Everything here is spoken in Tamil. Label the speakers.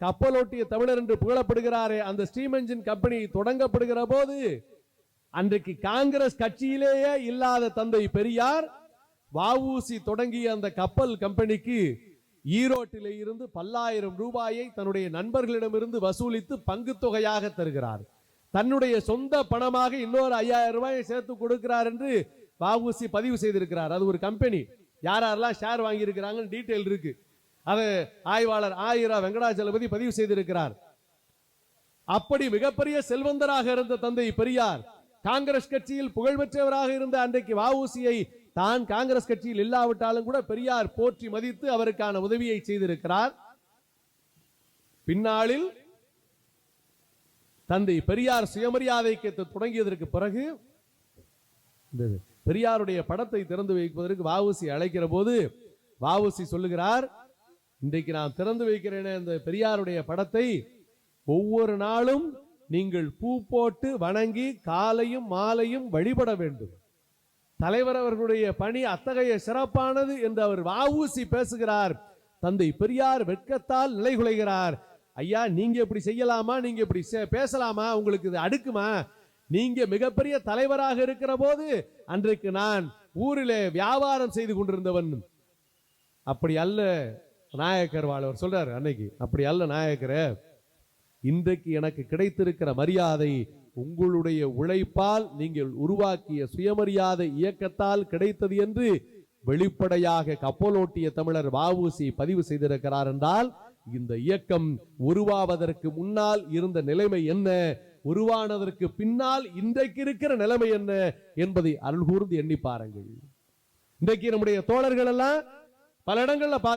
Speaker 1: கப்பலோட்டிய தமிழர் என்று புகழப்படுகிறாரே அந்த ஸ்டீம் என்ஜின் கம்பெனி தொடங்கப்படுகிற போது அன்றைக்கு காங்கிரஸ் கட்சியிலேயே இல்லாத தந்தை பெரியார் வஉசி தொடங்கிய அந்த கப்பல் கம்பெனிக்கு ஈரோட்டிலே இருந்து பல்லாயிரம் ரூபாயை தன்னுடைய நண்பர்களிடமிருந்து வசூலித்து பங்கு தொகையாக தருகிறார். தன்னுடைய சொந்த பணமாக இன்னொரு 5000 ரூபாயை சேர்த்து கொடுக்கிறார் என்று வஉசி பதிவு செய்திருக்கிறார். அது ஒரு கம்பெனி, யாரெல்லாம் ஷேர் வாங்கி இருக்கிறாங்கன்னு டீட்டெயில் இருக்கு. அதை ஆய்வாளர் ஆயிரா வெங்கடாச்சலபதி பதிவு செய்திருக்கிறார். அப்படி மிகப்பெரிய செல்வந்தராக இருந்த தந்தை பெரியார் காங்கிரஸ் கட்சியில் புகழ்பெற்றவராக இருந்த அன்றைக்கு வஉசியை தான் காங்கிரஸ் கட்சியில் இல்லாவிட்டாலும் கூட பெரியார் போற்றி மதித்து அவருக்கான உதவியை செய்திருக்கிறார். பின்னாளில் தந்தை பெரியார் சுயமரியாதைக்கு தொடங்கியதற்கு பிறகு பெரியாருடைய படத்தை திறந்து வைப்பதற்கு வஉசி அழைக்கிற போது வஉசி சொல்லுகிறார், இன்றைக்கு நான் திறந்து வைக்கிறேன் இந்த பெரியாருடைய படத்தை, ஒவ்வொரு நாளும் நீங்கள் பூ போட்டு வணங்கி காலையும் மாலையும் வழிபட வேண்டும். தலைவர் அவர்களுடைய பணி அத்தகைய சிறப்பானது என்று அவர் வஉசி பேசுகிறார். தந்தை பெரியார் வெட்கத்தால் நிலைகுலைகிறார். ஐயா, நீங்க இப்படி செய்யலாமா, நீங்க இப்படி பேசலாமா, உங்களுக்கு இது அடுக்குமா? நீங்க மிகப்பெரிய தலைவராக இருக்கிற போது அன்றைக்கு நான் ஊரிலே வியாபாரம் செய்து கொண்டிருந்தவன். அப்படி அல்ல நாயக்கர் வாழ்வர் சொல்றாரு அன்னைக்கு, அப்படி அல்ல நாயக்கர, இன்றைக்கு எனக்கு கிடைத்திருக்கிற மரியாதை உங்களுடைய உழைப்பால் நீங்கள் உருவாக்கிய சுயமரியாதை இயக்கத்தால் கிடைத்தது என்று வெளிப்படையாக கப்பலோட்டிய தமிழர் வஉசி பதிவு செய்திருக்கிறார். என்றால் இந்த இயக்கம் உருவாவதற்கு முன்னால் இருந்த நிலைமை என்ன, உருவானதற்கு பின்னால் இன்றைக்கு இருக்கிற நிலைமை என்ன என்பதை அருள்கூர்ந்து எண்ணி பாருங்கள். இன்றைக்கு நம்முடைய தோழர்கள் எல்லாம் பல இடங்கள்ல